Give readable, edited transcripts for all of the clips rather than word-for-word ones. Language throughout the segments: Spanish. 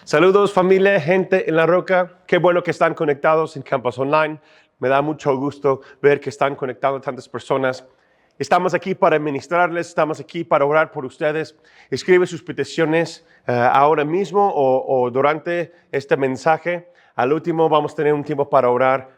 Saludos familia, gente en La Roca. Qué bueno que están conectados en Campus Online. Me da mucho gusto ver que están conectados tantas personas. Estamos aquí para ministrarles, estamos aquí para orar por ustedes. Escribe sus peticiones ahora mismo o durante este mensaje. Al último vamos a tener un tiempo para orar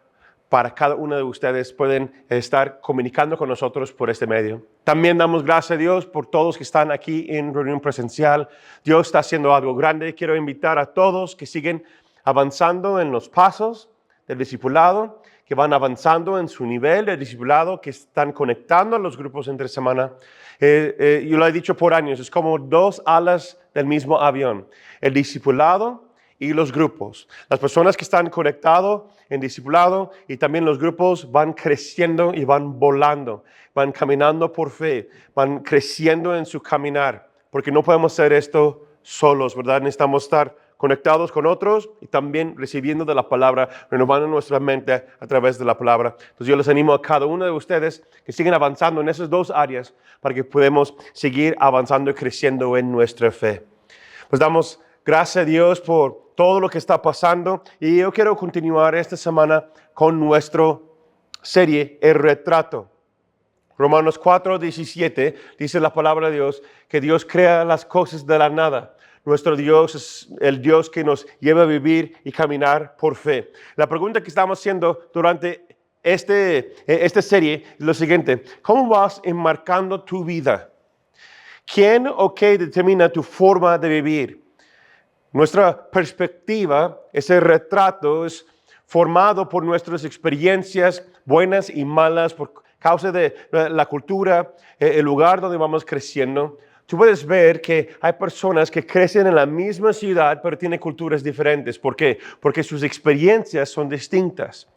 para cada uno de ustedes. Pueden estar comunicando con nosotros por este medio. También damos gracias a Dios por todos que están aquí en reunión presencial. Dios está haciendo algo grande. Quiero invitar a todos que siguen avanzando en los pasos del discipulado, que van avanzando en su nivel de discipulado, que están conectando a los grupos entre semana. Yo lo he dicho por años, es como dos alas del mismo avión. El discipulado y los grupos. Las personas que están conectados en discipulado y también los grupos van creciendo y van volando, van caminando por fe, van creciendo en su caminar, porque no podemos hacer esto solos, ¿verdad? Necesitamos estar conectados con otros y también recibiendo de la palabra, renovando nuestra mente a través de la palabra. Entonces yo les animo a cada uno de ustedes que sigan avanzando en esas dos áreas para que podamos seguir avanzando y creciendo en nuestra fe. Pues damos gracias a Dios por todo lo que está pasando y yo quiero continuar esta semana con nuestra serie El Retrato. Romanos 4:17 dice la palabra de Dios que Dios crea las cosas de la nada. Nuestro Dios es el Dios que nos lleva a vivir y caminar por fe. La pregunta que estamos haciendo durante esta serie es lo siguiente: ¿cómo vas enmarcando tu vida? ¿Quién o qué determina tu forma de vivir? Nuestra perspectiva, ese retrato, es formado por nuestras experiencias buenas y malas, por causa de la cultura, el lugar donde vamos creciendo. Tú puedes ver que hay personas que crecen en la misma ciudad, pero tienen culturas diferentes. ¿Por qué? Porque sus experiencias son distintas.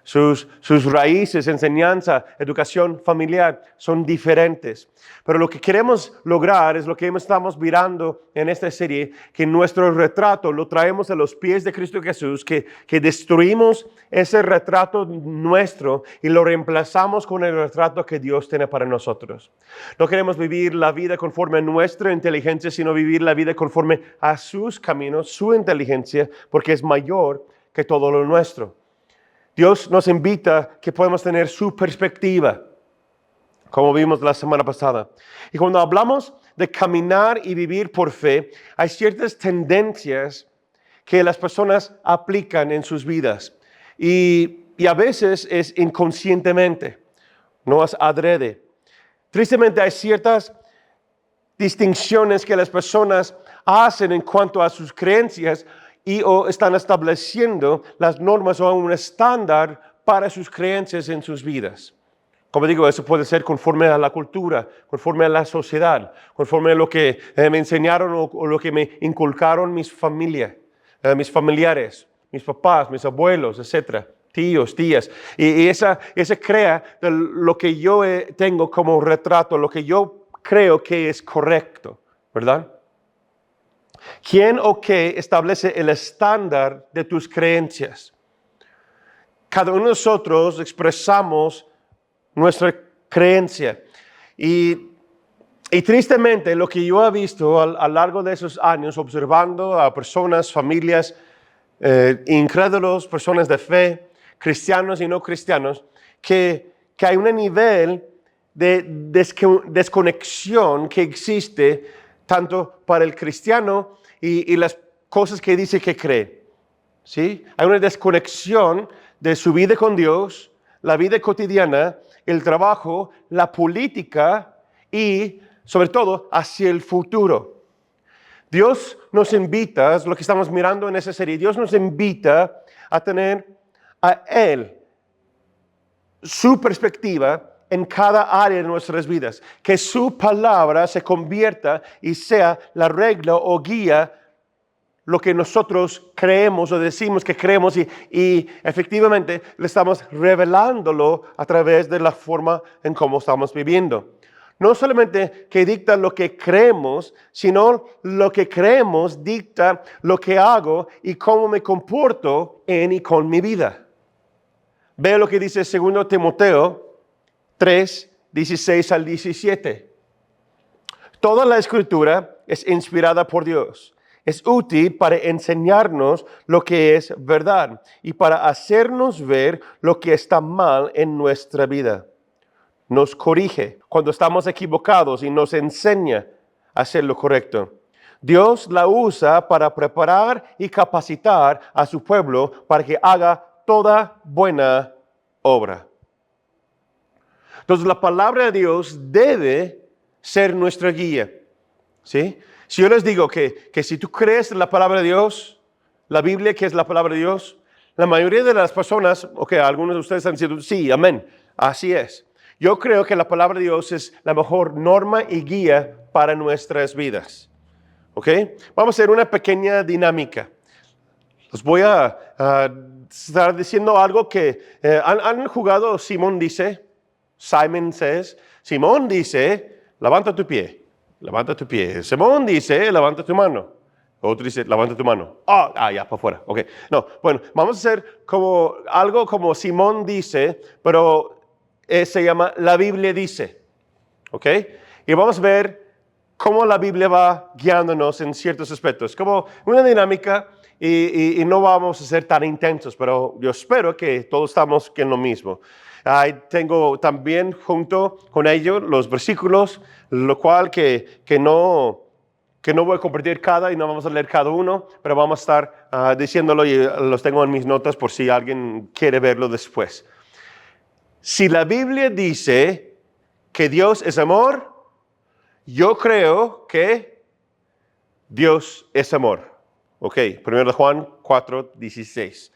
Sus raíces, enseñanza, educación familiar son diferentes. Pero lo que queremos lograr es lo que estamos mirando en esta serie, que nuestro retrato lo traemos a los pies de Cristo Jesús, que destruimos ese retrato nuestro y lo reemplazamos con el retrato que Dios tiene para nosotros. No queremos vivir la vida conforme a nuestra inteligencia, sino vivir la vida conforme a sus caminos, su inteligencia, porque es mayor que todo lo nuestro. Dios nos invita a que podamos tener su perspectiva, como vimos la semana pasada. Y cuando hablamos de caminar y vivir por fe, hay ciertas tendencias que las personas aplican en sus vidas. Y a veces es inconscientemente, no es adrede. Tristemente hay ciertas distinciones que las personas hacen en cuanto a sus creencias o están estableciendo las normas o un estándar para sus creencias en sus vidas. Como digo, eso puede ser conforme a la cultura, conforme a la sociedad, conforme a lo que me enseñaron o lo que me inculcaron mis familiares, mis papás, mis abuelos, etcétera, tíos, tías. Y esa crea lo que yo tengo como retrato, lo que yo creo que es correcto, ¿verdad? ¿Quién o qué establece el estándar de tus creencias? Cada uno de nosotros expresamos nuestra creencia. Y tristemente, lo que yo he visto a lo largo de esos años, observando a personas, familias, incrédulos, personas de fe, cristianos y no cristianos, que hay un nivel de desconexión que existe tanto para el cristiano y las cosas que dice que cree. ¿Sí? Hay una desconexión de su vida con Dios, la vida cotidiana, el trabajo, la política y, sobre todo, hacia el futuro. Dios nos invita, es lo que estamos mirando en esa serie, Dios nos invita a tener a Él, su perspectiva en cada área de nuestras vidas, que su palabra se convierta y sea la regla o guía lo que nosotros creemos o decimos que creemos y efectivamente le estamos revelándolo a través de la forma en cómo estamos viviendo. No solamente que dicta lo que creemos, sino lo que creemos dicta lo que hago y cómo me comporto en y con mi vida. Ve lo que dice 2 Timoteo 3, 16 al 17. Toda la escritura es inspirada por Dios Es útil para enseñarnos lo que es verdad y para hacernos ver lo que está mal en nuestra vida. Nos corrige cuando estamos equivocados y nos enseña a hacer lo correcto. Dios la usa para preparar y capacitar a su pueblo para que haga toda buena obra. Entonces la palabra de Dios debe ser nuestra guía. ¿Sí? Si yo les digo que si tú crees en la palabra de Dios, la Biblia que es la palabra de Dios, la mayoría de las personas, algunos de ustedes han dicho, sí, amén, así es. Yo creo que la palabra de Dios es la mejor norma y guía para nuestras vidas. ¿Ok? Vamos a hacer una pequeña dinámica. Les voy a estar diciendo algo que han jugado Simón dice, Simon says, Simón dice, levanta tu pie. Levanta tu pie. Simón dice, levanta tu mano. Otro dice, levanta tu mano. Ya, para afuera. Ok. No, bueno, vamos a hacer algo como Simón dice, pero se llama La Biblia dice. Ok. Y vamos a ver cómo la Biblia va guiándonos en ciertos aspectos. Como una dinámica y no vamos a ser tan intensos, pero yo espero que todos estamos en lo mismo. Tengo también junto con ellos los versículos, lo cual que no voy a compartir y no vamos a leer cada uno, pero vamos a estar diciéndolo y los tengo en mis notas por si alguien quiere verlo después. Si la Biblia dice que Dios es amor, yo creo que Dios es amor. Ok, 1 Juan 4:16.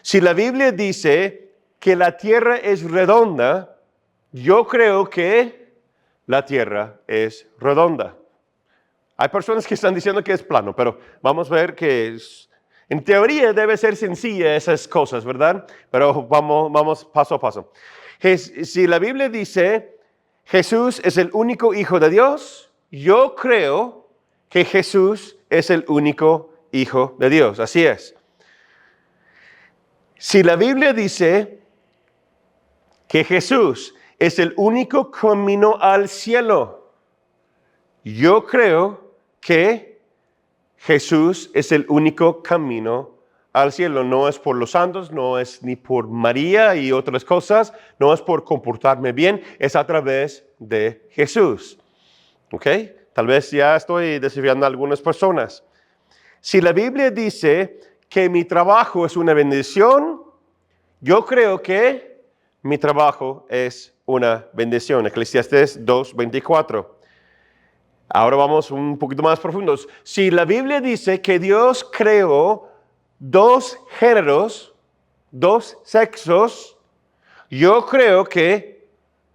Si la Biblia dice que la tierra es redonda, yo creo que la tierra es redonda. Hay personas que están diciendo que es plano, pero vamos a ver que en teoría debe ser sencilla esas cosas, ¿verdad? Pero vamos paso a paso. Si la Biblia dice Jesús es el único Hijo de Dios, yo creo que Jesús es el único Hijo de Dios. Así es. Si la Biblia dice que Jesús es el único camino al cielo, yo creo que Jesús es el único camino al cielo. No es por los santos, no es ni por María y otras cosas, no es por comportarme bien, es a través de Jesús. ¿Ok? Tal vez ya estoy desviando a algunas personas. Si la Biblia dice que mi trabajo es una bendición, yo creo que mi trabajo es una bendición. Eclesiastés 2:24. Ahora vamos un poquito más profundos. Si la Biblia dice que Dios creó 2 géneros, 2 sexos, yo creo que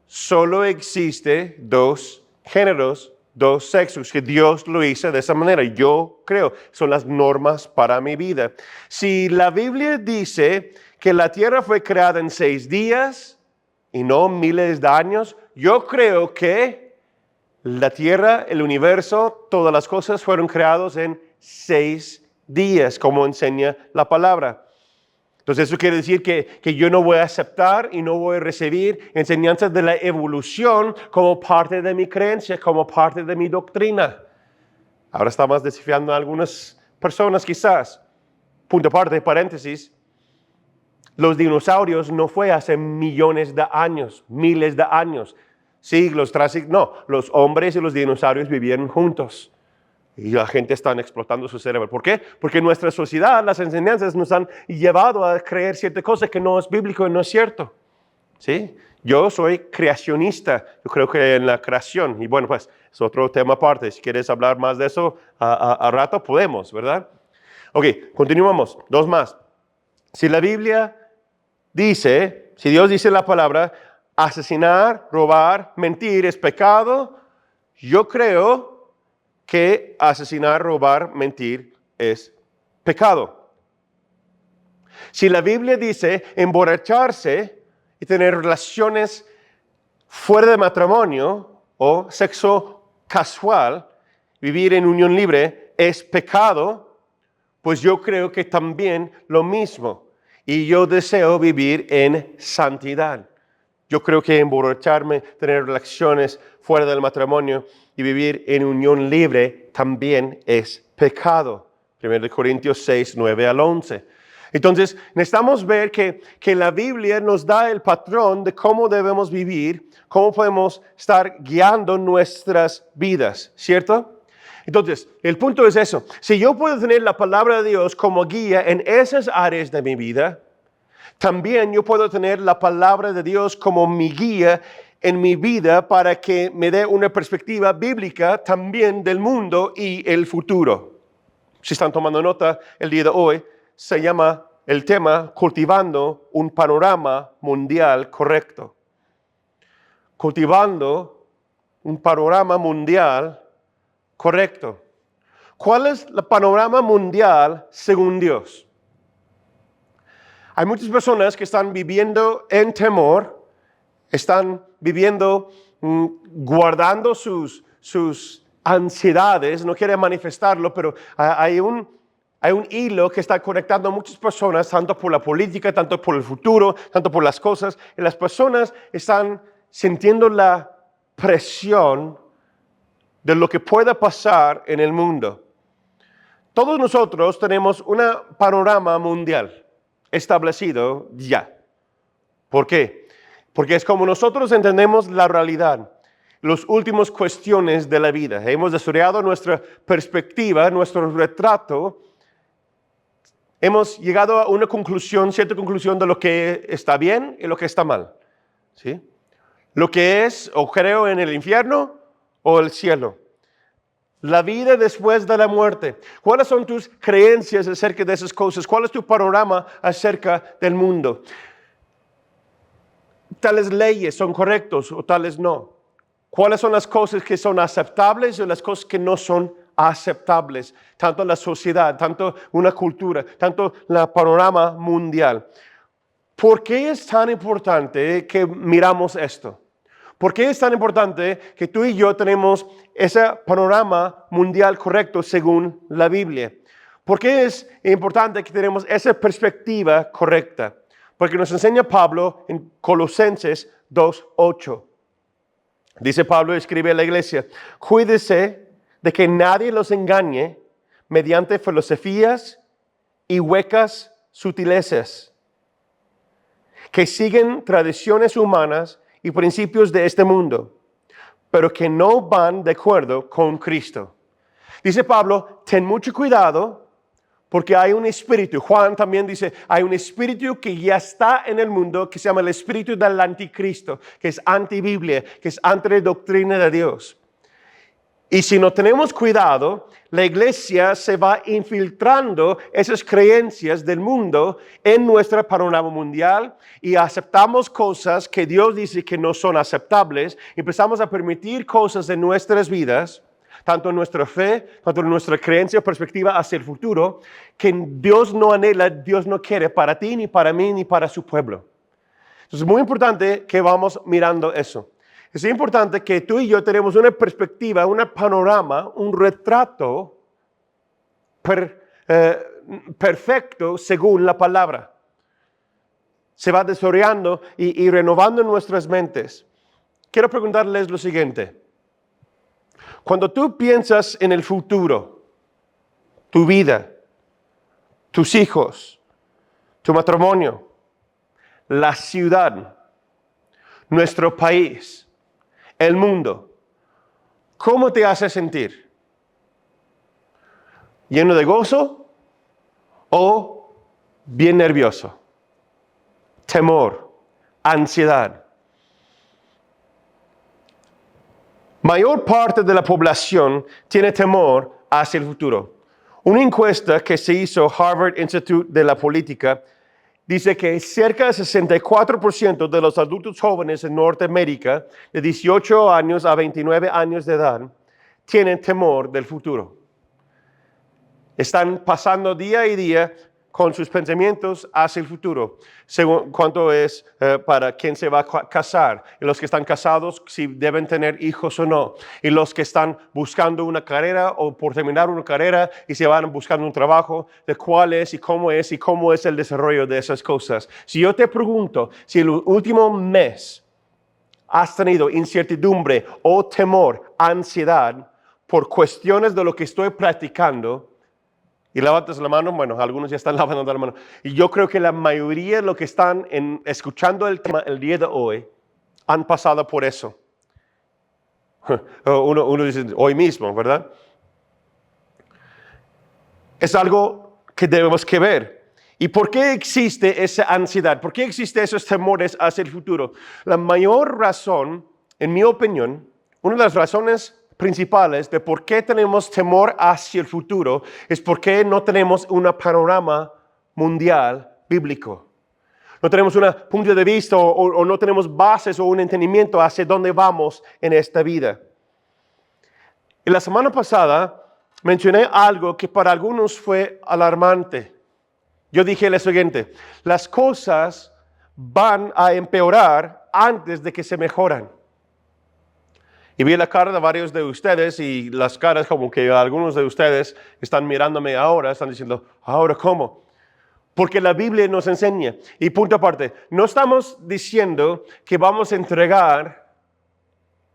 solo existe 2 géneros, 2 sexos, que Dios lo hizo de esa manera. Yo creo, son las normas para mi vida. Si la Biblia dice que la tierra fue creada en 6 días y no miles de años, yo creo que la tierra, el universo, todas las cosas fueron creadas en 6 días, como enseña la palabra. Entonces eso quiere decir que yo no voy a aceptar y no voy a recibir enseñanzas de la evolución como parte de mi creencia, como parte de mi doctrina. Ahora estamos desafiando a algunas personas quizás. Punto aparte, paréntesis. Los dinosaurios no fue hace millones de años, miles de años, siglos tras siglos. No, los hombres y los dinosaurios vivieron juntos. Y la gente está explotando su cerebro. ¿Por qué? Porque en nuestra sociedad las enseñanzas nos han llevado a creer ciertas cosas que no es bíblico y no es cierto. ¿Sí? Yo soy creacionista. Yo creo que en la creación. Y bueno, pues es otro tema aparte. Si quieres hablar más de eso a rato, podemos, ¿verdad? Ok, continuamos. 2 más. Si la Biblia dice, si Dios dice la palabra, asesinar, robar, mentir es pecado, yo creo que asesinar, robar, mentir es pecado. Si la Biblia dice emborracharse y tener relaciones fuera de matrimonio o sexo casual, vivir en unión libre es pecado, pues yo creo que también lo mismo. Y yo deseo vivir en santidad. Yo creo que emborracharme, tener relaciones fuera del matrimonio y vivir en unión libre también es pecado. 1 Corintios 6, 9 al 11. Entonces, necesitamos ver que la Biblia nos da el patrón de cómo debemos vivir, cómo podemos estar guiando nuestras vidas, ¿cierto? Entonces, el punto es eso. Si yo puedo tener la palabra de Dios como guía en esas áreas de mi vida, también yo puedo tener la palabra de Dios como mi guía en mi vida para que me dé una perspectiva bíblica también del mundo y el futuro. Si están tomando nota, el día de hoy se llama el tema cultivando un panorama mundial correcto. Cultivando un panorama mundial correcto. ¿Cuál es el panorama mundial según Dios? Hay muchas personas que están viviendo en temor, están viviendo guardando sus ansiedades, no quieren manifestarlo, pero hay un hilo que está conectando a muchas personas, tanto por la política, tanto por el futuro, tanto por las cosas, y las personas están sintiendo la presión de lo que pueda pasar en el mundo. Todos nosotros tenemos un panorama mundial establecido ya. ¿Por qué? Porque es como nosotros entendemos la realidad, las últimas cuestiones de la vida. Hemos desarrollado nuestra perspectiva, nuestro retrato. Hemos llegado a una conclusión, cierta conclusión de lo que está bien y lo que está mal. ¿Sí? Lo que es, o creo en el infierno o el cielo. La vida después de la muerte. ¿Cuáles son tus creencias acerca de esas cosas? ¿Cuál es tu panorama acerca del mundo? Tales leyes son correctos o tales no. ¿Cuáles son las cosas que son aceptables y las cosas que no son aceptables? Tanto la sociedad, tanto una cultura, tanto el panorama mundial. ¿Por qué es tan importante que miramos esto? ¿Por qué es tan importante que tú y yo tenemos ese panorama mundial correcto según la Biblia? ¿Por qué es importante que tenemos esa perspectiva correcta? Porque nos enseña Pablo en Colosenses 2:8. Dice Pablo, escribe a la iglesia, cuídese de que nadie los engañe mediante filosofías y huecas sutilezas, que siguen tradiciones humanas y principios de este mundo, pero que no van de acuerdo con Cristo. Dice Pablo, ten mucho cuidado porque hay un espíritu. Juan también dice, hay un espíritu que ya está en el mundo que se llama el espíritu del anticristo, que es antibiblia, que es antidoctrina de Dios. Y si no tenemos cuidado, la iglesia se va infiltrando esas creencias del mundo en nuestro panorama mundial y aceptamos cosas que Dios dice que no son aceptables. Empezamos a permitir cosas en nuestras vidas, tanto en nuestra fe, tanto en nuestra creencia o perspectiva hacia el futuro, que Dios no anhela, Dios no quiere para ti, ni para mí, ni para su pueblo. Entonces es muy importante que vamos mirando eso. Es importante que tú y yo tenemos una perspectiva, un panorama, un retrato perfecto según la palabra. Se va desarrollando y renovando nuestras mentes. Quiero preguntarles lo siguiente. Cuando tú piensas en el futuro, tu vida, tus hijos, tu matrimonio, la ciudad, nuestro país, el mundo, ¿cómo te hace sentir? ¿Lleno de gozo o bien nervioso? Temor, ansiedad. Mayor parte de la población tiene temor hacia el futuro. Una encuesta que se hizo Harvard Institute de la Política dice que cerca del 64% de los adultos jóvenes en Norteamérica, de 18 años a 29 años de edad, tienen temor del futuro. Están pasando día y día con sus pensamientos hacia el futuro, según cuánto es para quién se va a casar, y los que están casados, si deben tener hijos o no, y los que están buscando una carrera o por terminar una carrera y se van buscando un trabajo, de cuál es y cómo es el desarrollo de esas cosas. Si yo te pregunto, si el último mes has tenido incertidumbre o temor, ansiedad, por cuestiones de lo que estoy practicando, y levantas la mano, bueno, algunos ya están levantando la mano, y yo creo que la mayoría de los que están escuchando el tema el día de hoy han pasado por eso. Uno dice, hoy mismo, ¿verdad? Es algo que debemos que ver. ¿Y por qué existe esa ansiedad? ¿Por qué existen esos temores hacia el futuro? La mayor razón, en mi opinión, una de las razones principales de por qué tenemos temor hacia el futuro es porque no tenemos un panorama mundial bíblico. No tenemos un punto de vista o no tenemos bases o un entendimiento hacia dónde vamos en esta vida. Y la semana pasada mencioné algo que para algunos fue alarmante. Yo dije lo siguiente: las cosas van a empeorar antes de que se mejoran. Y vi la cara de varios de ustedes y las caras como que algunos de ustedes están mirándome ahora, están diciendo, ¿ahora cómo? Porque la Biblia nos enseña. Y punto aparte, no estamos diciendo que vamos a entregar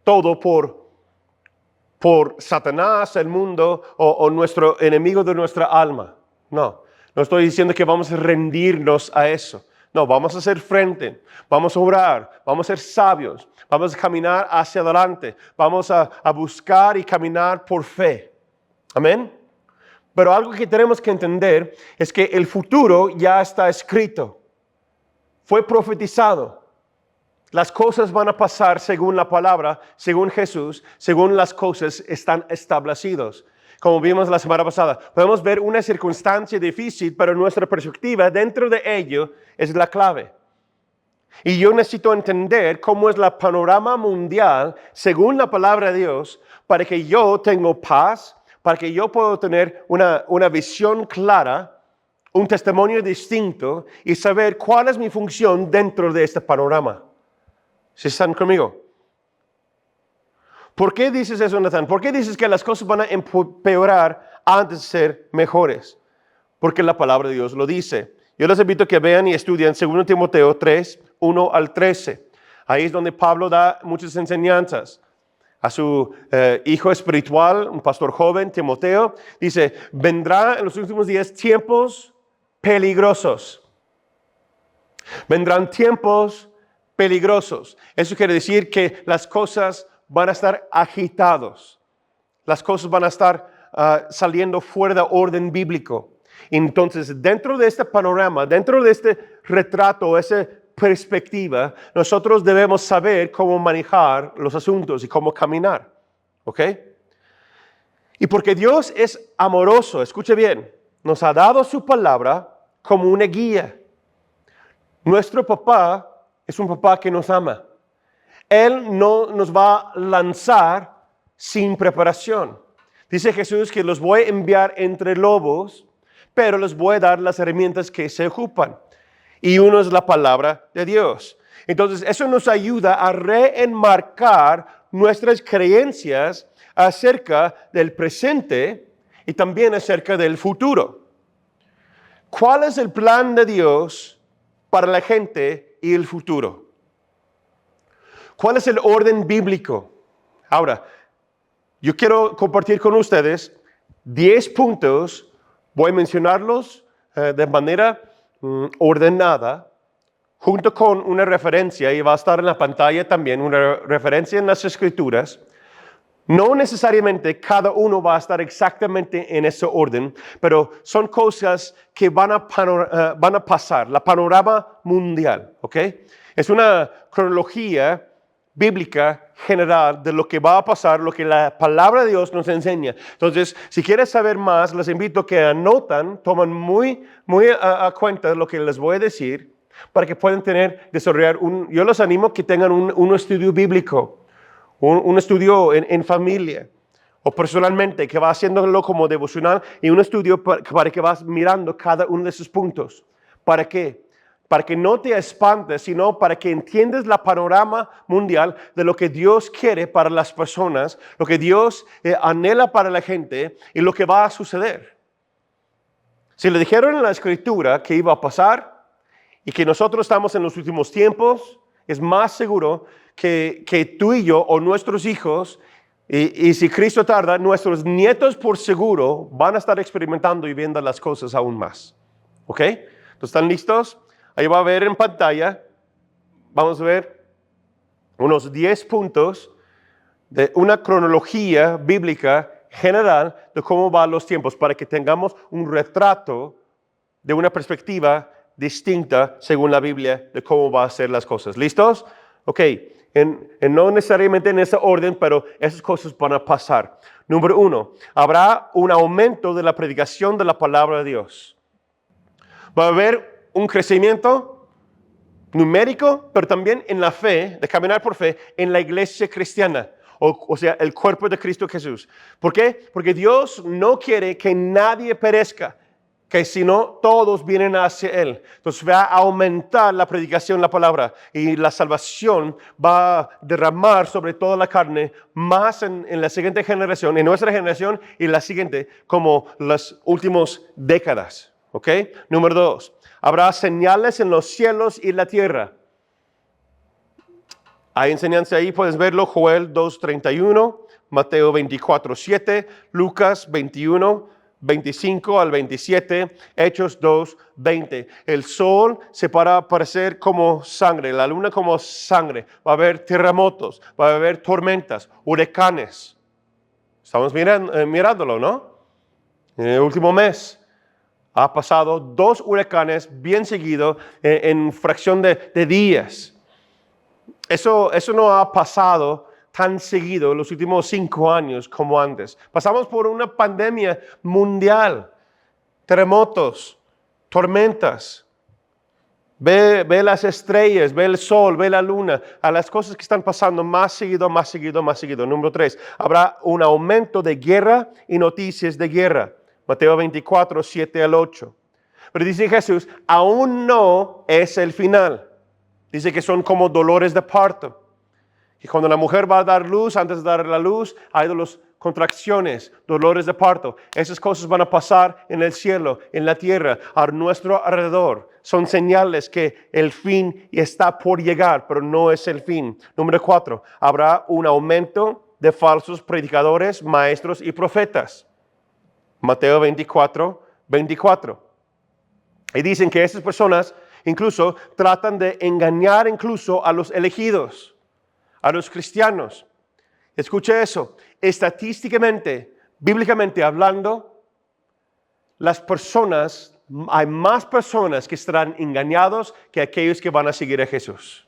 todo por Satanás, el mundo o nuestro enemigo de nuestra alma. No estoy diciendo que vamos a rendirnos a eso. No, vamos a hacer frente, vamos a orar, vamos a ser sabios, vamos a caminar hacia adelante, vamos a buscar y caminar por fe. Amén. Pero algo que tenemos que entender es que el futuro ya está escrito, fue profetizado. Las cosas van a pasar según la palabra, según Jesús, según las cosas están establecidas. Como vimos la semana pasada, podemos ver una circunstancia difícil, pero nuestra perspectiva dentro de ello es la clave. Y yo necesito entender cómo es el panorama mundial según la palabra de Dios para que yo tenga paz, para que yo pueda tener una visión clara, un testimonio distinto y saber cuál es mi función dentro de este panorama. ¿Sí están conmigo? ¿Por qué dices eso, Natán? ¿Por qué dices que las cosas van a empeorar antes de ser mejores? Porque la palabra de Dios lo dice. Yo les invito a que vean y estudien 2 Timoteo 3, 1 al 13. Ahí es donde Pablo da muchas enseñanzas. A su hijo espiritual, un pastor joven, Timoteo, dice, vendrá en los últimos días tiempos peligrosos. Vendrán tiempos peligrosos. Eso quiere decir que las cosas van a estar agitados. Las cosas van a estar saliendo fuera de orden bíblico. Entonces, dentro de este panorama, dentro de este retrato, esa perspectiva, nosotros debemos saber cómo manejar los asuntos y cómo caminar. ¿Ok? Y porque Dios es amoroso, escuche bien, nos ha dado su palabra como una guía. Nuestro papá es un papá que nos ama. Él no nos va a lanzar sin preparación. Dice Jesús que los voy a enviar entre lobos, pero les voy a dar las herramientas que se ocupan. Y uno es la palabra de Dios. Entonces, eso nos ayuda a reenmarcar nuestras creencias acerca del presente y también acerca del futuro. ¿Cuál es el plan de Dios para la gente y el futuro? ¿Cuál es el orden bíblico? Ahora, yo quiero compartir con ustedes 10 puntos. Voy a mencionarlos de manera ordenada, junto con una referencia, y va a estar en la pantalla también, una referencia en las Escrituras. No necesariamente cada uno va a estar exactamente en ese orden, pero son cosas que van a pasar, la panorama mundial, ¿ok? Es una cronología bíblica general de lo que va a pasar, lo que la palabra de Dios nos enseña. Entonces, si quieres saber más, les invito a que toman muy a cuenta lo que les voy a decir, para que puedan desarrollar yo los animo a que tengan un estudio bíblico, un estudio en familia, o personalmente, que va haciéndolo como devocional, y un estudio para que vas mirando cada uno de esos puntos. ¿Para qué? Para que no te espantes, sino para que entiendas la panorama mundial de lo que Dios quiere para las personas, lo que Dios anhela para la gente y lo que va a suceder. Si le dijeron en la Escritura que iba a pasar y que nosotros estamos en los últimos tiempos, es más seguro que tú y yo o nuestros hijos Y si Cristo tarda, nuestros nietos por seguro van a estar experimentando y viendo las cosas aún más. ¿Ok? Entonces, ¿están listos? Ahí va a ver en pantalla, vamos a ver unos 10 puntos de una cronología bíblica general de cómo van los tiempos para que tengamos un retrato de una perspectiva distinta según la Biblia de cómo va a ser las cosas. ¿Listos? Ok, no necesariamente en ese orden, pero esas cosas van a pasar. Número 1, habrá un aumento de la predicación de la palabra de Dios. Va a haber un crecimiento numérico, pero también en la fe, de caminar por fe, en la iglesia cristiana. O sea, el cuerpo de Cristo Jesús. ¿Por qué? Porque Dios no quiere que nadie perezca, que si no, todos vienen hacia Él. Entonces va a aumentar la predicación de la palabra y la salvación va a derramar sobre toda la carne, más en la siguiente generación, en nuestra generación y la siguiente, como las últimas décadas. ¿Ok? Número 2, habrá señales en los cielos y la tierra. Hay enseñanza ahí, puedes verlo, Joel 2:31, Mateo 24:7, Lucas 21:25 al 27, Hechos 2:20. El sol se va a aparecer como sangre, la luna como sangre. Va a haber terremotos, va a haber tormentas, huracanes. Estamos mirándolo, ¿no? En el último mes ha pasado 2 huracanes bien seguidos en fracción de días. Eso no ha pasado tan seguido en los últimos 5 años como antes. Pasamos por una pandemia mundial, terremotos, tormentas. Ve las estrellas, ve el sol, ve la luna, a las cosas que están pasando más seguido, más seguido, más seguido. Número 3, habrá un aumento de guerra y noticias de guerra. Mateo 24:7 al 8. Pero dice Jesús, aún no es el final. Dice que son como dolores de parto. Y cuando la mujer va a dar luz, antes de dar la luz, hay contracciones, dolores de parto. Esas cosas van a pasar en el cielo, en la tierra, a nuestro alrededor. Son señales que el fin está por llegar, pero no es el fin. Número 4, habrá un aumento de falsos predicadores, maestros y profetas. Mateo 24:24. Y dicen que esas personas incluso tratan de engañar incluso a los elegidos, a los cristianos. Escuche eso. Estadísticamente, bíblicamente hablando, hay más personas que estarán engañados que aquellos que van a seguir a Jesús.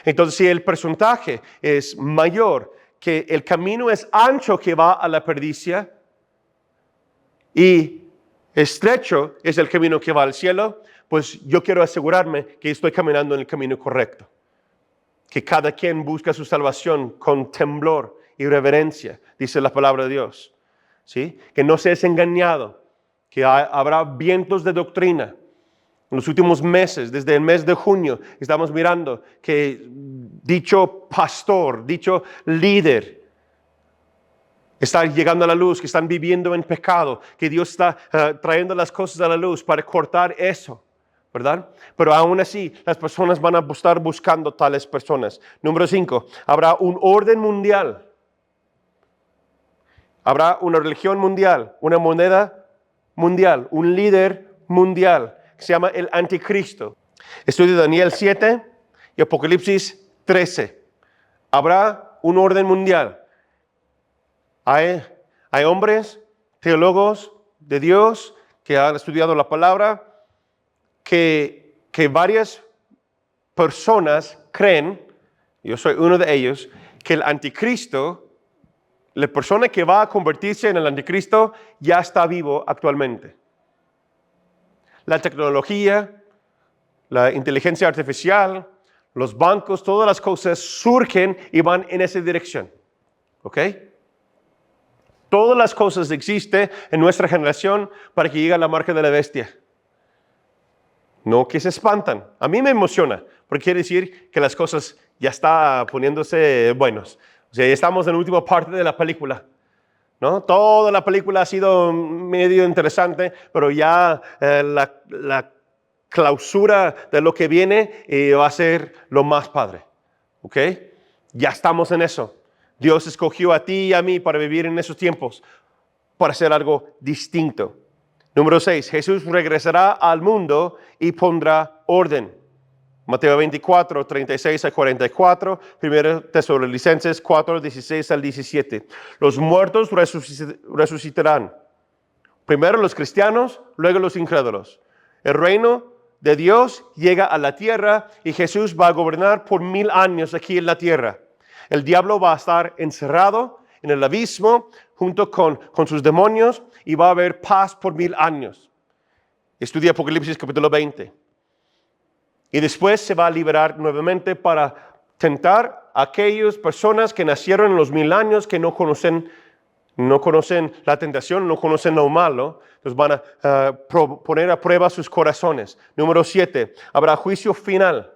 Entonces, si el porcentaje es mayor, que el camino es ancho que va a la perdición y estrecho es el camino que va al cielo, pues yo quiero asegurarme que estoy caminando en el camino correcto. Que cada quien busca su salvación con temblor y reverencia, dice la palabra de Dios. ¿Sí? Que no seas engañado, que habrá vientos de doctrina. En los últimos meses, desde el mes de junio, estamos mirando que dicho pastor, dicho líder, está llegando a la luz, que están viviendo en pecado, que Dios está trayendo las cosas a la luz para cortar eso, ¿verdad? Pero aún así, las personas van a estar buscando tales personas. Número 5, habrá un orden mundial. Habrá una religión mundial, una moneda mundial, un líder mundial, que se llama el anticristo. Estudio Daniel 7 y Apocalipsis 13. Habrá un orden mundial. Hay hombres, teólogos de Dios, que han estudiado la palabra, que varias personas creen, yo soy uno de ellos, que el anticristo, la persona que va a convertirse en el anticristo, ya está vivo actualmente. La tecnología, la inteligencia artificial, los bancos, todas las cosas surgen y van en esa dirección. ¿Ok? Todas las cosas existen en nuestra generación para que llegue a la marca de la bestia. No que se espantan. A mí me emociona, porque quiere decir que las cosas ya están poniéndose buenos. O sea, ya estamos en la última parte de la película, ¿no? Toda la película ha sido medio interesante, pero ya la clausura de lo que viene va a ser lo más padre. ¿Ok? Ya estamos en eso. Dios escogió a ti y a mí para vivir en esos tiempos, para hacer algo distinto. Número 6, Jesús regresará al mundo y pondrá orden. Mateo 24, 36 a 44, 1 Tesalonicenses 4, 16 al 17. Los muertos resucitarán. Primero los cristianos, luego los incrédulos. El reino de Dios llega a la tierra y Jesús va a gobernar por 1000 años aquí en la tierra. El diablo va a estar encerrado en el abismo junto con sus demonios y va a haber paz por 1000 años. Estudia Apocalipsis capítulo 20. Y después se va a liberar nuevamente para tentar a aquellas personas que nacieron en los 1000 años, que no conocen la tentación, no conocen lo malo. Los van a poner a prueba sus corazones. Número 7, habrá juicio final.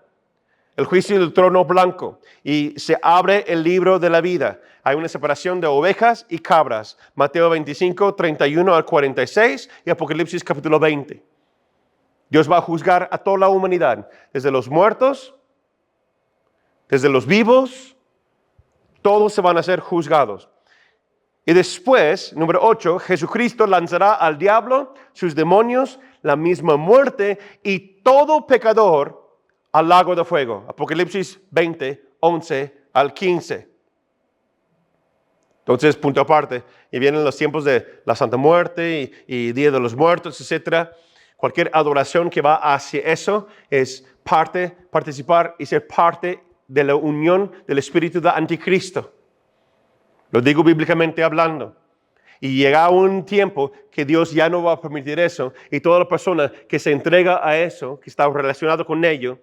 El juicio del trono blanco. Y se abre el libro de la vida. Hay una separación de ovejas y cabras. Mateo 25, 31 al 46 y Apocalipsis capítulo 20. Dios va a juzgar a toda la humanidad, desde los muertos, desde los vivos, todos se van a ser juzgados. Y después, número 8, Jesucristo lanzará al diablo, sus demonios, la misma muerte y todo pecador al lago de fuego. Apocalipsis 20, 11 al 15. Entonces, punto aparte, y vienen los tiempos de la Santa Muerte y Día de los Muertos, etc. Cualquier adoración que va hacia eso es participar y ser parte de la unión del espíritu de anticristo. Lo digo bíblicamente hablando. Y llega un tiempo que Dios ya no va a permitir eso. Y toda la persona que se entrega a eso, que está relacionado con ello,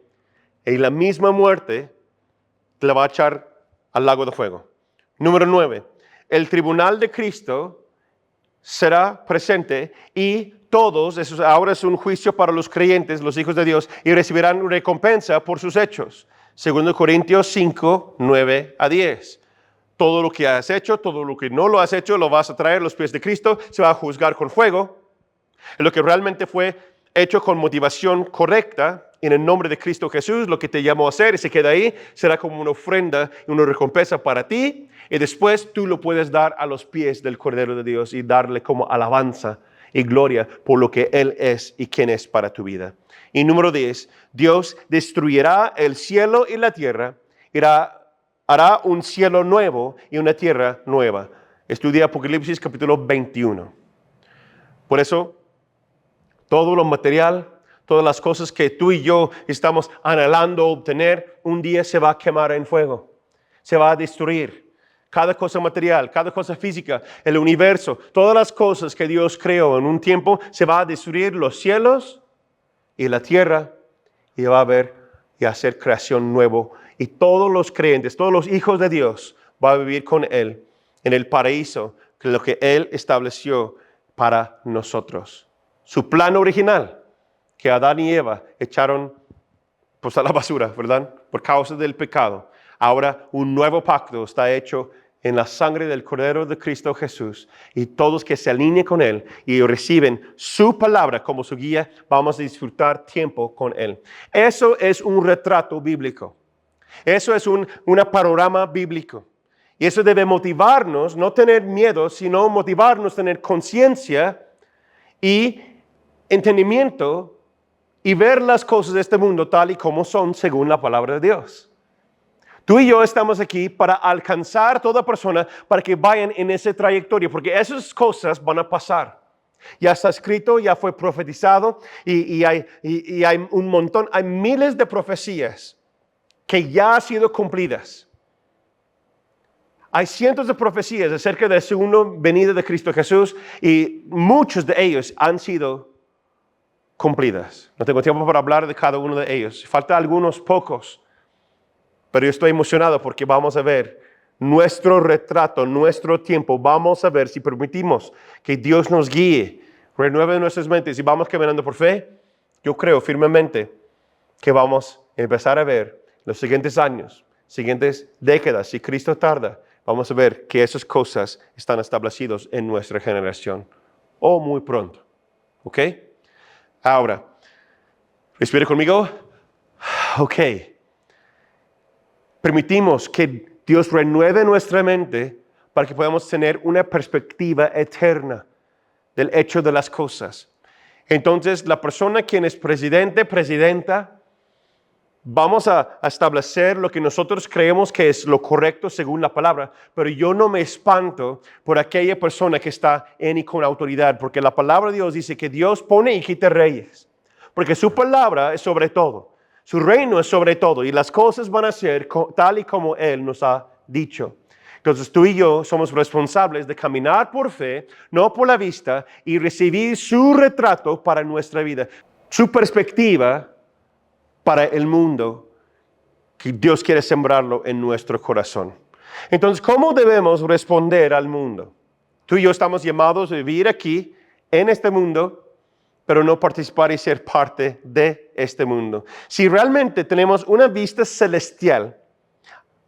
en la misma muerte, la va a echar al lago de fuego. Número 9. El tribunal de Cristo será presente y todos, eso ahora es un juicio para los creyentes, los hijos de Dios, y recibirán recompensa por sus hechos. 2 Corintios 5, 9 a 10. Todo lo que has hecho, todo lo que no lo has hecho, lo vas a traer a los pies de Cristo, se va a juzgar con fuego. Lo que realmente fue hecho con motivación correcta, en el nombre de Cristo Jesús, lo que te llamó a hacer y se queda ahí, será como una ofrenda y una recompensa para ti, y después tú lo puedes dar a los pies del Cordero de Dios y darle como alabanza y gloria por lo que Él es y quién es para tu vida. Y número 10, Dios destruirá el cielo y la tierra, hará un cielo nuevo y una tierra nueva. Estudia Apocalipsis capítulo 21. Por eso, todo lo material, todas las cosas que tú y yo estamos anhelando obtener, un día se va a quemar en fuego. Se va a destruir. Cada cosa material, cada cosa física, el universo, todas las cosas que Dios creó en un tiempo, se va a destruir los cielos y la tierra y va a haber y hacer creación nuevo. Y todos los creyentes, todos los hijos de Dios van a vivir con Él en el paraíso, que es lo que Él estableció para nosotros. Su plan original, que Adán y Eva echaron pues, a la basura, ¿verdad? Por causa del pecado. Ahora un nuevo pacto está hecho en la sangre del Cordero de Cristo Jesús. Y todos que se alineen con Él y reciben su palabra como su guía, vamos a disfrutar tiempo con Él. Eso es un retrato bíblico. Eso es un panorama bíblico. Y eso debe motivarnos, no tener miedo, sino motivarnos a tener conciencia y entendimiento y ver las cosas de este mundo tal y como son según la palabra de Dios. Tú y yo estamos aquí para alcanzar a toda persona para que vayan en esa trayectoria, porque esas cosas van a pasar. Ya está escrito, ya fue profetizado y hay un montón, hay miles de profecías que ya han sido cumplidas. Hay cientos de profecías acerca de la segunda venida de Cristo Jesús y muchos de ellos han sido cumplidas. No tengo tiempo para hablar de cada uno de ellos. Faltan algunos pocos. Pero yo estoy emocionado porque vamos a ver nuestro retrato, nuestro tiempo. Vamos a ver si permitimos que Dios nos guíe, renueve nuestras mentes y vamos caminando por fe. Yo creo firmemente que vamos a empezar a ver los siguientes años, siguientes décadas, si Cristo tarda, vamos a ver que esas cosas están establecidas en nuestra generación. O muy pronto. ¿Ok? Ahora, respire conmigo. Ok. Permitimos que Dios renueve nuestra mente para que podamos tener una perspectiva eterna del hecho de las cosas. Entonces, la persona quien es presidente, presidenta, vamos a establecer lo que nosotros creemos que es lo correcto según la palabra, pero yo no me espanto por aquella persona que está en y con autoridad, porque la palabra de Dios dice que Dios pone y quita reyes, porque su palabra es sobre todo, su reino es sobre todo, y las cosas van a ser tal y como Él nos ha dicho. Entonces tú y yo somos responsables de caminar por fe, no por la vista, y recibir su retrato para nuestra vida, su perspectiva para el mundo que Dios quiere sembrarlo en nuestro corazón. Entonces, ¿cómo debemos responder al mundo? Tú y yo estamos llamados a vivir aquí, en este mundo, pero no participar y ser parte de este mundo. Si realmente tenemos una vista celestial,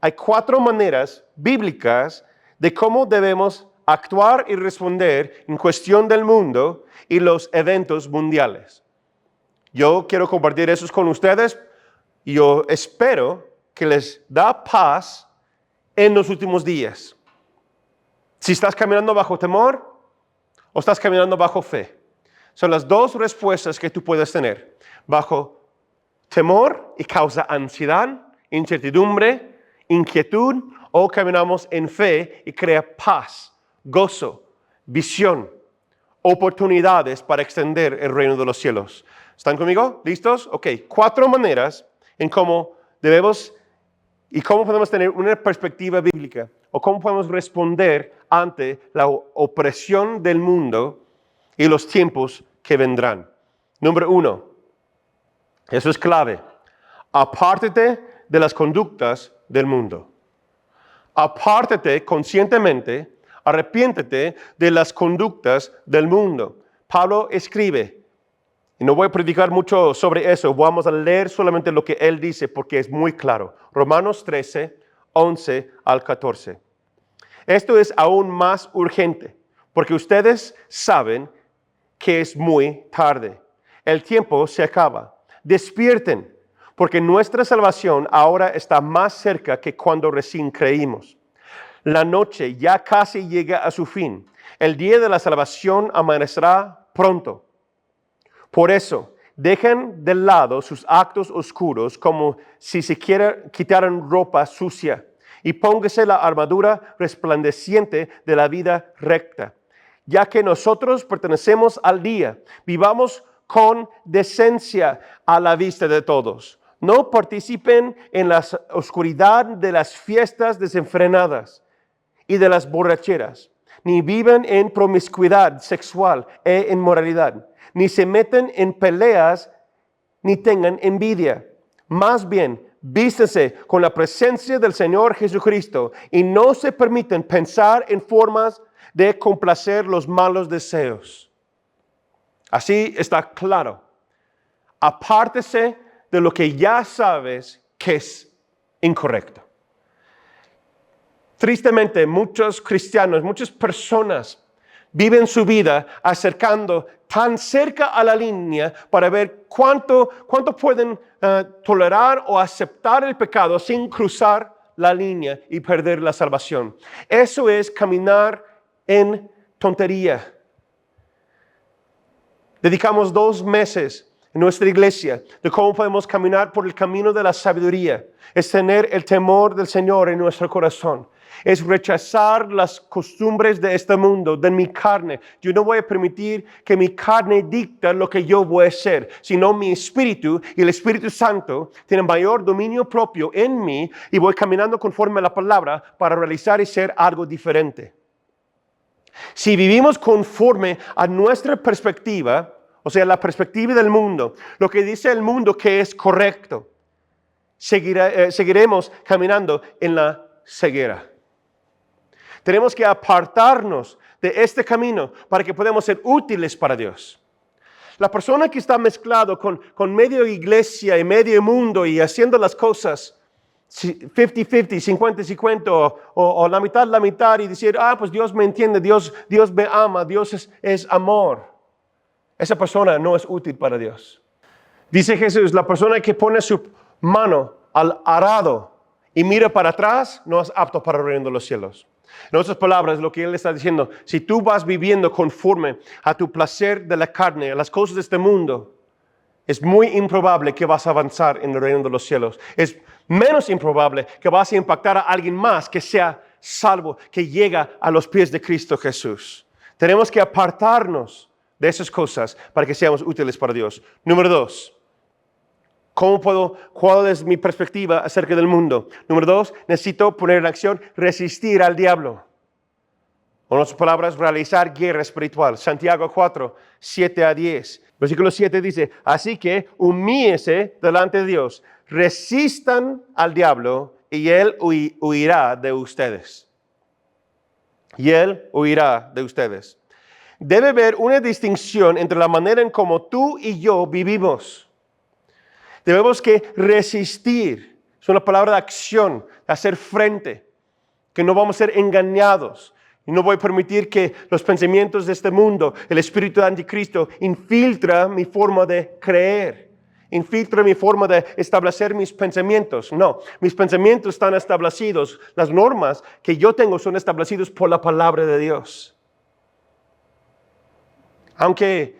hay 4 maneras bíblicas de cómo debemos actuar y responder en cuestión del mundo y los eventos mundiales. Yo quiero compartir eso con ustedes y yo espero que les da paz en los últimos días. Si estás caminando bajo temor o estás caminando bajo fe. Son las 2 respuestas que tú puedes tener. Bajo temor y causa ansiedad, incertidumbre, inquietud, o caminamos en fe y crea paz, gozo, visión, oportunidades para extender el reino de los cielos. ¿Están conmigo? ¿Listos? Ok, 4 maneras en cómo debemos y cómo podemos tener una perspectiva bíblica o cómo podemos responder ante la opresión del mundo y los tiempos que vendrán. Número 1, eso es clave. Apártate de las conductas del mundo. Apártate conscientemente, arrepiéntete de las conductas del mundo. Pablo escribe, y no voy a predicar mucho sobre eso, vamos a leer solamente lo que él dice porque es muy claro. Romanos 13, 11 al 14. Esto es aún más urgente porque ustedes saben que es muy tarde. El tiempo se acaba. Despierten, porque nuestra salvación ahora está más cerca que cuando recién creímos. La noche ya casi llega a su fin. El día de la salvación amanecerá pronto. Por eso, dejen de lado sus actos oscuros como si se quitaran ropa sucia y póngase la armadura resplandeciente de la vida recta. Ya que nosotros pertenecemos al día, vivamos con decencia a la vista de todos. No participen en la oscuridad de las fiestas desenfrenadas y de las borracheras, ni vivan en promiscuidad sexual e inmoralidad, ni se meten en peleas, ni tengan envidia. Más bien, vístanse con la presencia del Señor Jesucristo y no se permiten pensar en formas de complacer los malos deseos. Así está claro. Apártese de lo que ya sabes que es incorrecto. Tristemente, muchos cristianos, muchas personas viven su vida acercando tan cerca a la línea para ver cuánto pueden tolerar o aceptar el pecado sin cruzar la línea y perder la salvación. Eso es caminar en tontería. Dedicamos 2 meses en nuestra iglesia de cómo podemos caminar por el camino de la sabiduría. Es tener el temor del Señor en nuestro corazón. Es rechazar las costumbres de este mundo, de mi carne. Yo no voy a permitir que mi carne dicte lo que yo voy a hacer, sino mi espíritu y el Espíritu Santo tienen mayor dominio propio en mí y voy caminando conforme a la palabra para realizar y ser algo diferente. Si vivimos conforme a nuestra perspectiva, o sea, la perspectiva del mundo, lo que dice el mundo que es correcto, seguiremos caminando en la ceguera. Tenemos que apartarnos de este camino para que podamos ser útiles para Dios. La persona que está mezclado con medio iglesia y medio mundo y haciendo las cosas 50-50, 50-50 o la mitad y decir, pues Dios me entiende, Dios me ama, Dios es amor. Esa persona no es útil para Dios. Dice Jesús, la persona que pone su mano al arado y mira para atrás, no es apto para el reino de los cielos. En otras palabras, lo que él está diciendo, si tú vas viviendo conforme a tu placer de la carne, a las cosas de este mundo, es muy improbable que vas a avanzar en el reino de los cielos. Es menos improbable que vas a impactar a alguien más que sea salvo, que llega a los pies de Cristo Jesús. Tenemos que apartarnos de esas cosas para que seamos útiles para Dios. Número 2. ¿Cuál es mi perspectiva acerca del mundo? Número 2, necesito poner en acción, resistir al diablo. En otras palabras, realizar guerra espiritual. Santiago 4, 7 a 10. Versículo 7 dice, así que humíllese delante de Dios, resistan al diablo y él huirá de ustedes. Y él huirá de ustedes. Debe haber una distinción entre la manera en cómo tú y yo vivimos. Debemos que resistir, es una palabra de acción, de hacer frente, que no vamos a ser engañados. Y no voy a permitir que los pensamientos de este mundo, el espíritu de anticristo, infiltra mi forma de creer, infiltra mi forma de establecer mis pensamientos. No, mis pensamientos están establecidos, las normas que yo tengo son establecidas por la palabra de Dios. Aunque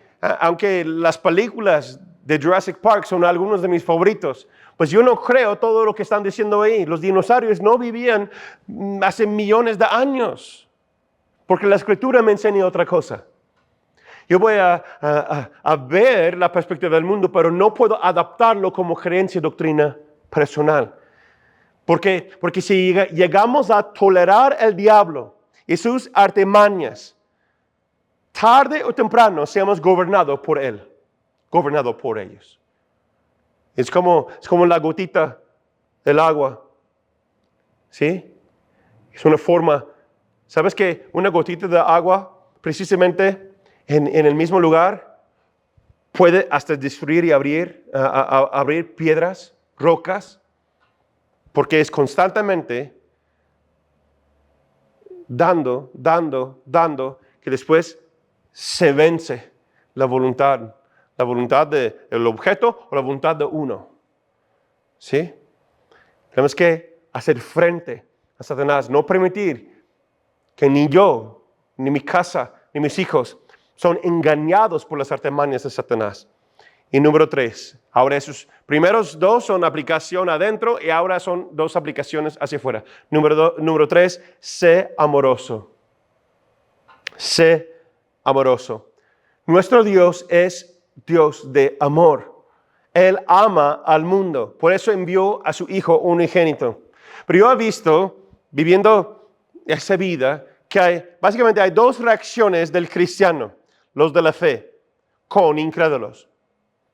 las películas de Jurassic Park son algunos de mis favoritos, pues yo no creo todo lo que están diciendo ahí. Los dinosaurios no vivían hace millones de años, porque la escritura me enseña otra cosa. Yo voy a ver la perspectiva del mundo, pero no puedo adaptarlo como creencia y doctrina personal. Porque si llegamos a tolerar el diablo y sus artimañas, tarde o temprano seamos gobernados por él, gobernados por ellos. Es como la gotita del agua, ¿sí? Es una forma. ¿Sabes que una gotita de agua, precisamente en el mismo lugar, puede hasta destruir y abrir piedras, rocas? Porque es constantemente dando, que después se vence la voluntad del objeto o la voluntad de uno. ¿Sí? Tenemos que hacer frente a Satanás, no permitir que ni yo, ni mi casa, ni mis hijos son engañados por las artimañas de Satanás. Y número 3, ahora esos primeros 2 son aplicación adentro y ahora son 2 aplicaciones hacia afuera. Número 3, sé amoroso. Sé amoroso. Nuestro Dios es Dios de amor. Él ama al mundo, por eso envió a su Hijo unigénito. Pero yo he visto, viviendo esa vida, que básicamente hay 2 reacciones del cristiano, los de la fe, con incrédulos.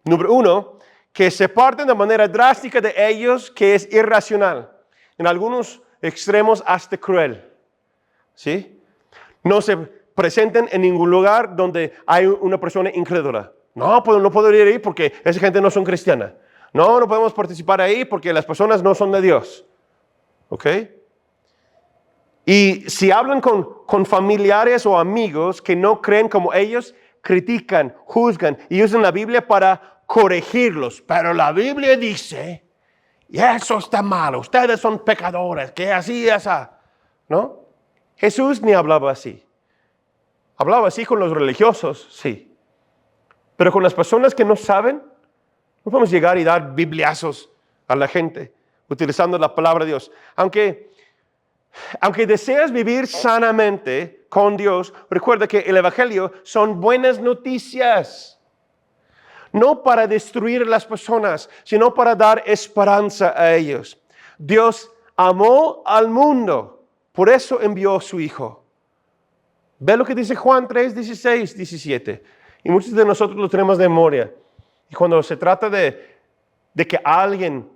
Número 1, que se parten de manera drástica de ellos, que es irracional. En algunos extremos hasta cruel. ¿Sí? No se presenten en ningún lugar donde hay una persona incrédula. No puedo ir ahí porque esa gente no son cristiana. No podemos participar ahí porque las personas no son de Dios. ¿Ok? Y si hablan con familiares o amigos que no creen como ellos, critican, juzgan y usan la Biblia para corregirlos. Pero la Biblia dice, y eso está mal, ustedes son pecadores, que así es. ¿No? Jesús ni hablaba así. Hablaba así con los religiosos, sí. Pero con las personas que no saben, no podemos llegar y dar bibliazos a la gente utilizando la palabra de Dios. Aunque deseas vivir sanamente con Dios, recuerda que el Evangelio son buenas noticias. No para destruir a las personas, sino para dar esperanza a ellos. Dios amó al mundo, por eso envió a su Hijo. Ve lo que dice Juan 3, 16, 17. Y muchos de nosotros lo tenemos de memoria. Y cuando se trata de que alguien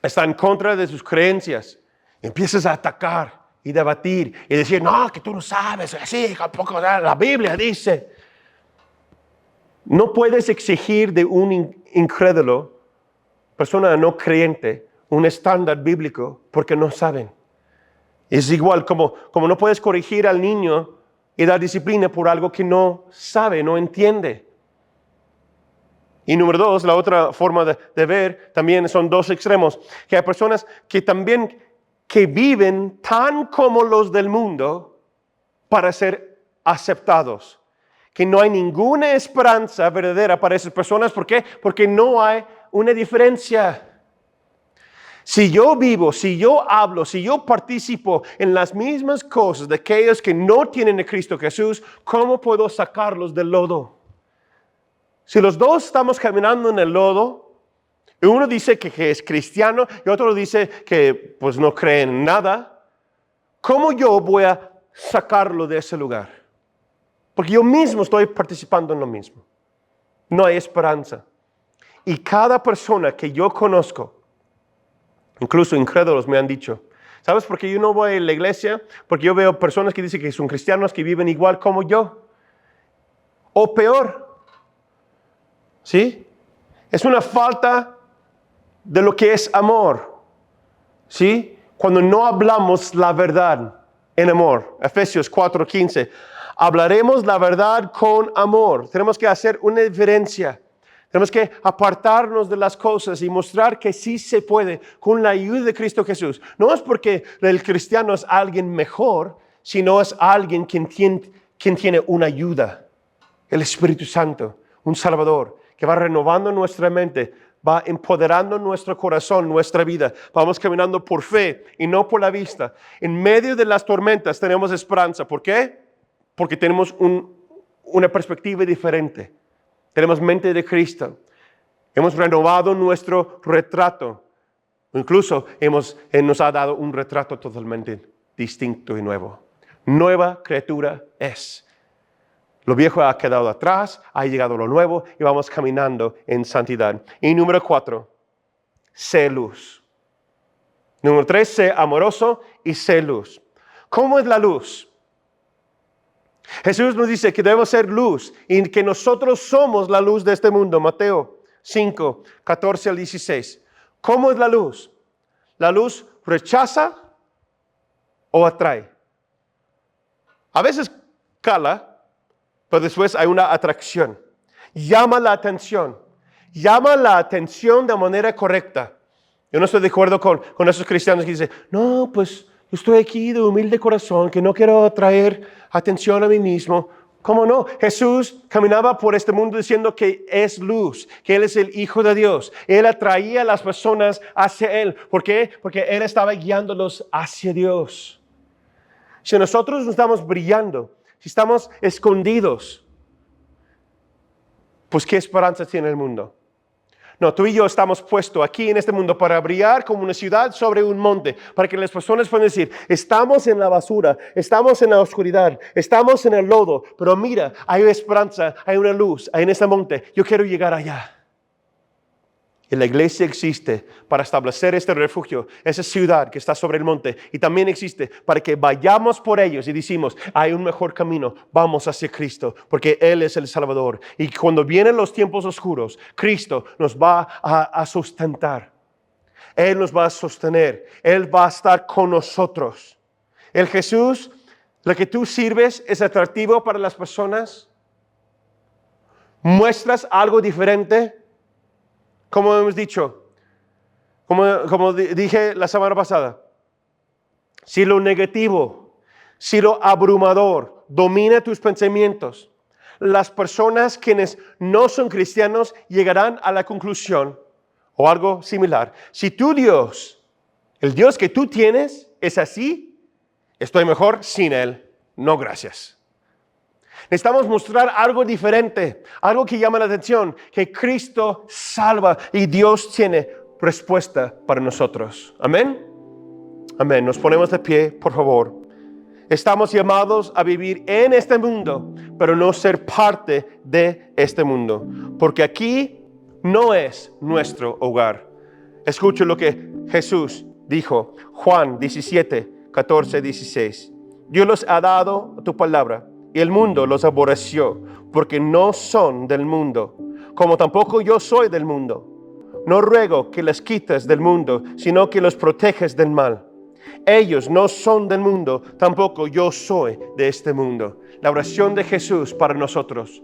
está en contra de sus creencias, empiezas a atacar y debatir y decir, no, que tú no sabes, así, tampoco la Biblia dice. No puedes exigir de un incrédulo, persona no creyente, un estándar bíblico porque no saben. Es igual como no puedes corregir al niño y dar disciplina por algo que no sabe, no entiende. Y número dos, la otra forma de ver también son dos extremos, que hay personas que también que viven tan como los del mundo para ser aceptados, que no hay ninguna esperanza verdadera para esas personas. ¿Por qué? Porque no hay una diferencia. Si yo vivo, si yo hablo, si yo participo en las mismas cosas de aquellos que no tienen a Cristo Jesús, ¿cómo puedo sacarlos del lodo? Si los dos estamos caminando en el lodo, y uno dice que es cristiano y otro dice que pues no cree en nada, ¿cómo yo voy a sacarlo de ese lugar? Porque yo mismo estoy participando en lo mismo. No hay esperanza. Y cada persona que yo conozco, incluso incrédulos me han dicho, ¿sabes por qué yo no voy a la iglesia? Porque yo veo personas que dicen que son cristianos que viven igual como yo. O peor. ¿Sí? Es una falta de lo que es amor. ¿Sí? Cuando no hablamos la verdad en amor. Efesios 4:15. Hablaremos la verdad con amor. Tenemos que hacer una diferencia. Tenemos que apartarnos de las cosas y mostrar que sí se puede con la ayuda de Cristo Jesús. No es porque el cristiano es alguien mejor, sino es alguien quien tiene una ayuda. El Espíritu Santo, un Salvador, que va renovando nuestra mente, va empoderando nuestro corazón, nuestra vida. Vamos caminando por fe y no por la vista. En medio de las tormentas tenemos esperanza. ¿Por qué? Porque tenemos una perspectiva diferente. Tenemos mente de Cristo. Hemos renovado nuestro retrato. Incluso nos ha dado un retrato totalmente distinto y nuevo. Nueva criatura es. Lo viejo ha quedado atrás, ha llegado lo nuevo y vamos caminando en santidad. Y número 4, sé luz. Número 3, sé amoroso y sé luz. ¿Cómo es la luz? Jesús nos dice que debemos ser luz y que nosotros somos la luz de este mundo. Mateo 5, 14 al 16. ¿Cómo es la luz? La luz rechaza o atrae. A veces cala, pero después hay una atracción. Llama la atención. Llama la atención de manera correcta. Yo no estoy de acuerdo con esos cristianos que dicen, no, pues yo estoy aquí de humilde corazón, que no quiero atraer atención a mí mismo. ¿Cómo no? Jesús caminaba por este mundo diciendo que es luz, que Él es el Hijo de Dios. Él atraía a las personas hacia Él. ¿Por qué? Porque Él estaba guiándolos hacia Dios. Si nosotros no estamos brillando, si estamos escondidos, pues ¿qué esperanza tiene el mundo? No, tú y yo estamos puestos aquí en este mundo para brillar como una ciudad sobre un monte, para que las personas puedan decir, estamos en la basura, estamos en la oscuridad, estamos en el lodo, pero mira, hay esperanza, hay una luz, hay en este monte, yo quiero llegar allá. Y la iglesia existe para establecer este refugio, esa ciudad que está sobre el monte, y también existe para que vayamos por ellos y decimos, hay un mejor camino, vamos hacia Cristo, porque Él es el Salvador. Y cuando vienen los tiempos oscuros, Cristo nos va a sustentar. Él nos va a sostener, Él va a estar con nosotros. El Jesús, lo que tú sirves, es atractivo para las personas. ¿Muestras algo diferente? Como hemos dicho, como dije la semana pasada, si lo negativo, si lo abrumador domina tus pensamientos, las personas quienes no son cristianos llegarán a la conclusión o algo similar. Si tu Dios, el Dios que tú tienes, es así, estoy mejor sin Él. No, gracias. Necesitamos mostrar algo diferente, algo que llama la atención, que Cristo salva y Dios tiene respuesta para nosotros. Amén. Amén. Nos ponemos de pie, por favor. Estamos llamados a vivir en este mundo, pero no ser parte de este mundo, porque aquí no es nuestro hogar. Escucha lo que Jesús dijo, Juan 17, 14, 16. Dios los ha dado tu palabra. Y el mundo los aborreció, porque no son del mundo, como tampoco yo soy del mundo. No ruego que les quites del mundo, sino que los proteges del mal. Ellos no son del mundo, tampoco yo soy de este mundo. La oración de Jesús para nosotros.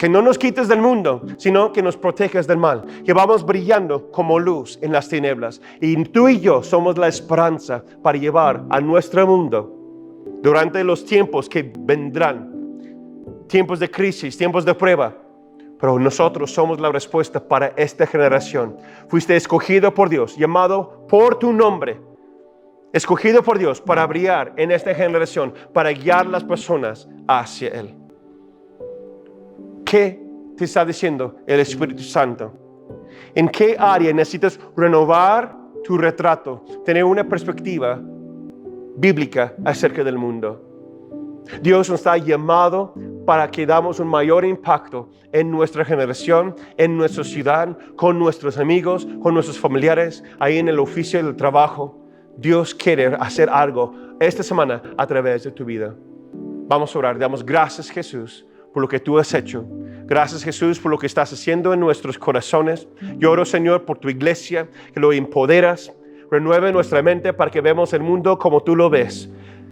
Que no nos quites del mundo, sino que nos protejas del mal. Que vamos brillando como luz en las tinieblas. Y tú y yo somos la esperanza para llevar a nuestro mundo durante los tiempos que vendrán. Tiempos de crisis, tiempos de prueba. Pero nosotros somos la respuesta para esta generación. Fuiste escogido por Dios, llamado por tu nombre. Escogido por Dios para brillar en esta generación, para guiar a las personas hacia Él. ¿Qué te está diciendo el Espíritu Santo? ¿En qué área necesitas renovar tu retrato? Tener una perspectiva bíblica acerca del mundo. Dios nos ha llamado para que damos un mayor impacto en nuestra generación, en nuestra ciudad, con nuestros amigos, con nuestros familiares, ahí en el oficio del trabajo. Dios quiere hacer algo esta semana a través de tu vida. Vamos a orar. Damos gracias, Jesús, por lo que tú has hecho. Gracias, Jesús, por lo que estás haciendo en nuestros corazones. Yo oro, Señor, por tu iglesia, que lo empoderas. Renueve nuestra mente para que veamos el mundo como tú lo ves.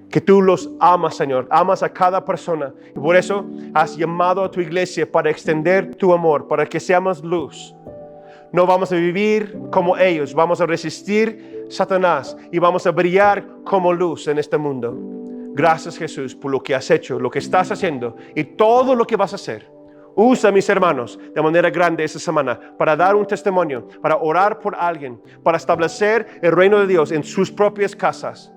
Que tú los amas, Señor. Amas a cada persona. Y por eso has llamado a tu iglesia para extender tu amor, para que seamos luz. No vamos a vivir como ellos. Vamos a resistir Satanás y vamos a brillar como luz en este mundo. Gracias, Jesús, por lo que has hecho, lo que estás haciendo y todo lo que vas a hacer. Usa, mis hermanos, de manera grande esta semana para dar un testimonio, para orar por alguien, para establecer el reino de Dios en sus propias casas.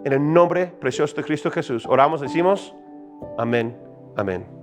En el nombre precioso de Cristo Jesús, oramos, decimos, amén, amén.